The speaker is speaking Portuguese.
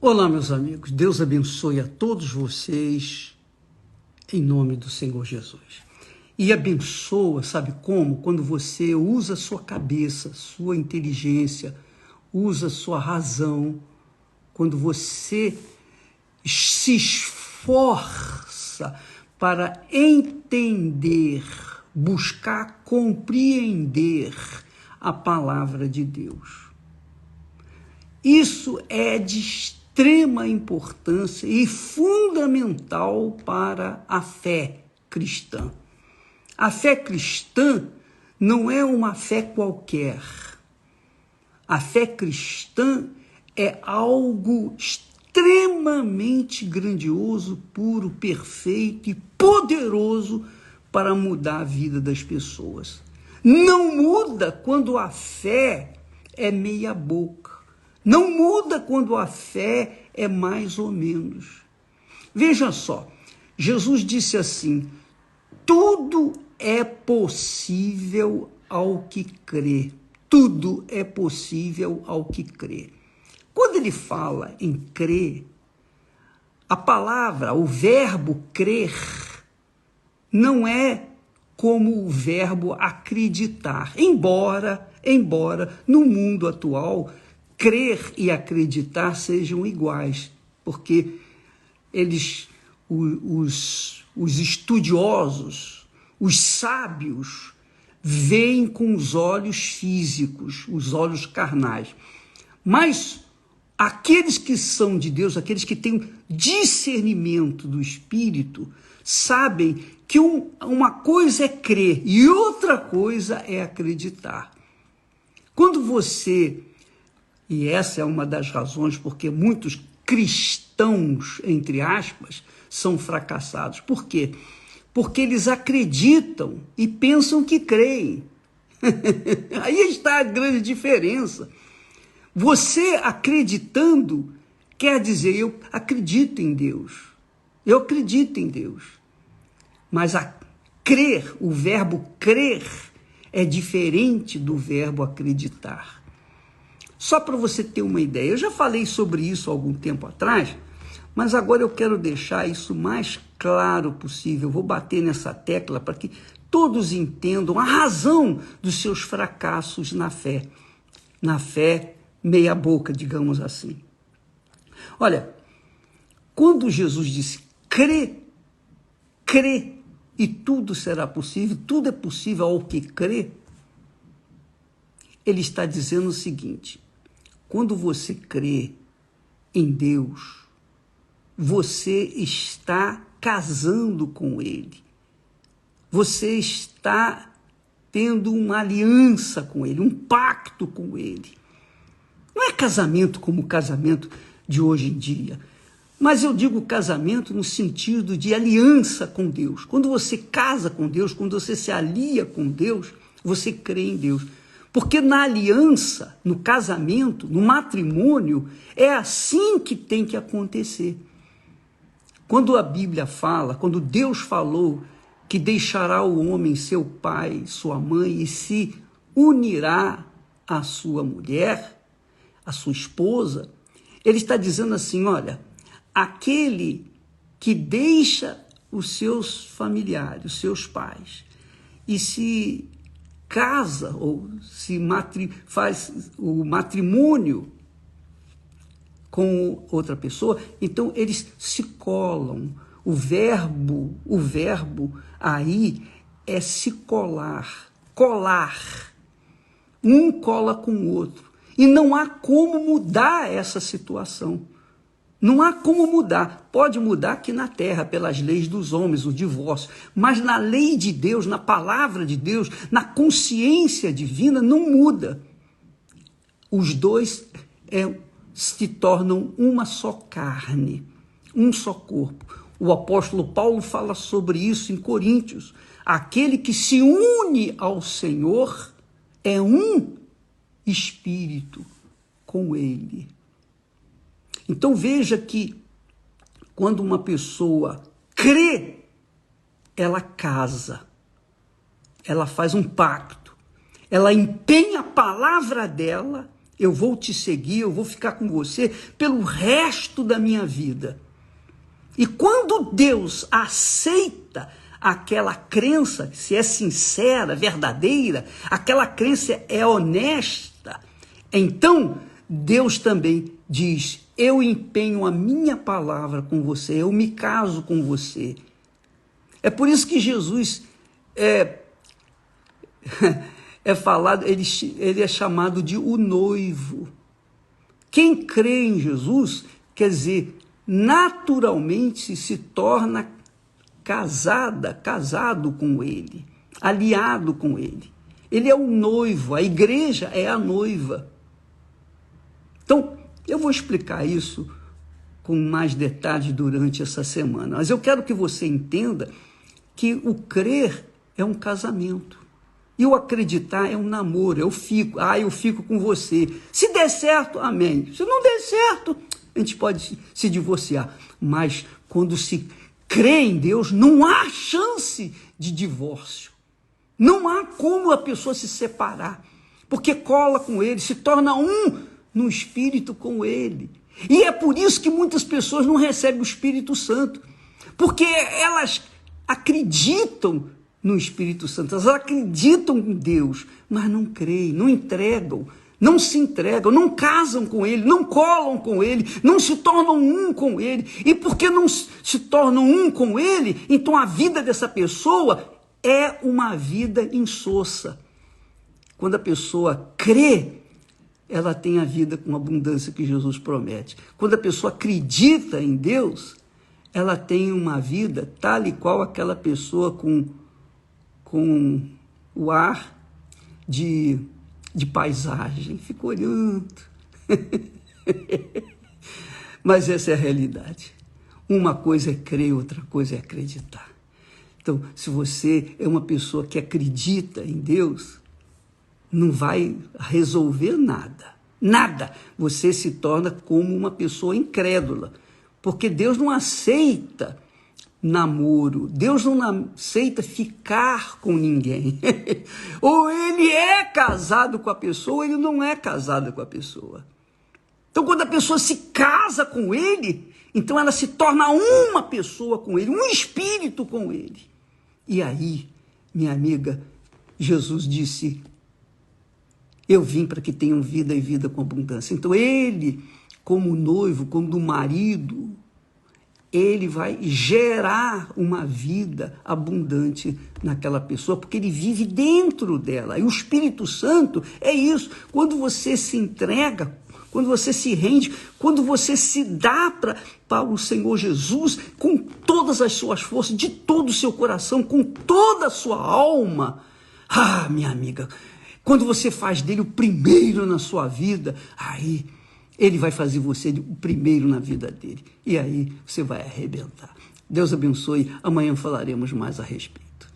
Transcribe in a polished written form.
Olá, meus amigos. Deus abençoe a todos vocês em nome do Senhor Jesus. E abençoa, sabe como? Quando você usa sua cabeça, sua inteligência, usa sua razão, quando você se esforça para entender, buscar compreender a palavra de Deus. Isso é de extrema importância e fundamental para a fé cristã. A fé cristã não é uma fé qualquer. A fé cristã é algo extremamente grandioso, puro, perfeito e poderoso para mudar a vida das pessoas. Não muda quando a fé é meia boca. Não muda quando a fé é mais ou menos. Veja só, Jesus disse assim: tudo é possível ao que crê. Tudo é possível ao que crê. Quando ele fala em crer, a palavra, o verbo crer, não é como o verbo acreditar. Embora no mundo atual, crer e acreditar sejam iguais, porque os estudiosos, os sábios, veem com os olhos físicos, os olhos carnais. Mas aqueles que são de Deus, aqueles que têm discernimento do Espírito, sabem que uma coisa é crer e outra coisa é acreditar. Quando você... E essa é uma das razões porque muitos cristãos, entre aspas, são fracassados. Por quê? Porque eles acreditam e pensam que creem. Aí está a grande diferença. Você acreditando quer dizer, eu acredito em Deus. Eu acredito em Deus. Mas crer, o verbo crer, é diferente do verbo acreditar. Só para você ter uma ideia, eu já falei sobre isso há algum tempo atrás, mas agora eu quero deixar isso mais claro possível. Eu vou bater nessa tecla para que todos entendam a razão dos seus fracassos na fé meia boca, digamos assim. Olha, quando Jesus disse crê e tudo será possível, tudo é possível ao que crê, ele está dizendo o seguinte: quando você crê em Deus, você está casando com Ele. Você está tendo uma aliança com Ele, um pacto com Ele. Não é casamento como o casamento de hoje em dia, mas eu digo casamento no sentido de aliança com Deus. Quando você casa com Deus, quando você se alia com Deus, você crê em Deus. Porque na aliança, no casamento, no matrimônio, é assim que tem que acontecer. Quando a Bíblia fala, quando Deus falou que deixará o homem seu pai, sua mãe, e se unirá à sua mulher, à sua esposa, ele está dizendo assim, olha, aquele que deixa os seus familiares, os seus pais, e se casa ou se faz o matrimônio com outra pessoa, então eles se colam. O verbo aí é se colar. Um cola com o outro. E não há como mudar essa situação. Não há como mudar. Pode mudar aqui na terra, pelas leis dos homens, o divórcio. Mas na lei de Deus, na palavra de Deus, na consciência divina, não muda. Os dois se tornam uma só carne, um só corpo. O apóstolo Paulo fala sobre isso em Coríntios. Aquele que se une ao Senhor é um espírito com Ele. Então veja que quando uma pessoa crê, ela casa, ela faz um pacto, ela empenha a palavra dela eu vou te seguir, eu vou ficar com você pelo resto da minha vida. E quando Deus aceita aquela crença, se é sincera, verdadeira, aquela crença é honesta, então Deus também diz: eu empenho a minha palavra com você, eu me caso com você. É por isso que Jesus falado, ele é chamado de o noivo. Quem crê em Jesus, quer dizer, naturalmente se torna casado com ele, aliado com ele. Ele é o noivo, a igreja é a noiva. Então, eu vou explicar isso com mais detalhes durante essa semana, mas eu quero que você entenda que o crer é um casamento. E o acreditar é um namoro, eu fico com você. Se der certo, amém. Se não der certo, a gente pode se divorciar. Mas quando se crê em Deus, não há chance de divórcio. Não há como a pessoa se separar, porque cola com ele, se torna um no Espírito com ele. E é por isso que muitas pessoas não recebem o Espírito Santo, porque elas acreditam no Espírito Santo, elas acreditam em Deus, mas não creem, não entregam, não se entregam, não casam com ele, não colam com ele, não se tornam um com ele. E porque não se tornam um com ele, então a vida dessa pessoa é uma vida insossa. Quando a pessoa crê, ela tem a vida com abundância que Jesus promete. Quando a pessoa acredita em Deus, ela tem uma vida tal e qual aquela pessoa com o ar de paisagem. Fica olhando. Mas essa é a realidade. Uma coisa é crer, outra coisa é acreditar. Então, se você é uma pessoa que acredita em Deus, não vai resolver nada. Nada. Você se torna como uma pessoa incrédula. Porque Deus não aceita namoro. Deus não aceita ficar com ninguém. Ou ele é casado com a pessoa, ou ele não é casado com a pessoa. Então, quando a pessoa se casa com ele, então ela se torna uma pessoa com ele, um espírito com ele. E aí, minha amiga, Jesus disse: eu vim para que tenham vida e vida com abundância. Então ele, como noivo, como marido, ele vai gerar uma vida abundante naquela pessoa, porque ele vive dentro dela. E o Espírito Santo é isso. Quando você se entrega, quando você se rende, quando você se dá para o Senhor Jesus com todas as suas forças, de todo o seu coração, com toda a sua alma. Ah, minha amiga, quando você faz dele o primeiro na sua vida, aí ele vai fazer você o primeiro na vida dele. E aí você vai arrebentar. Deus abençoe. Amanhã falaremos mais a respeito.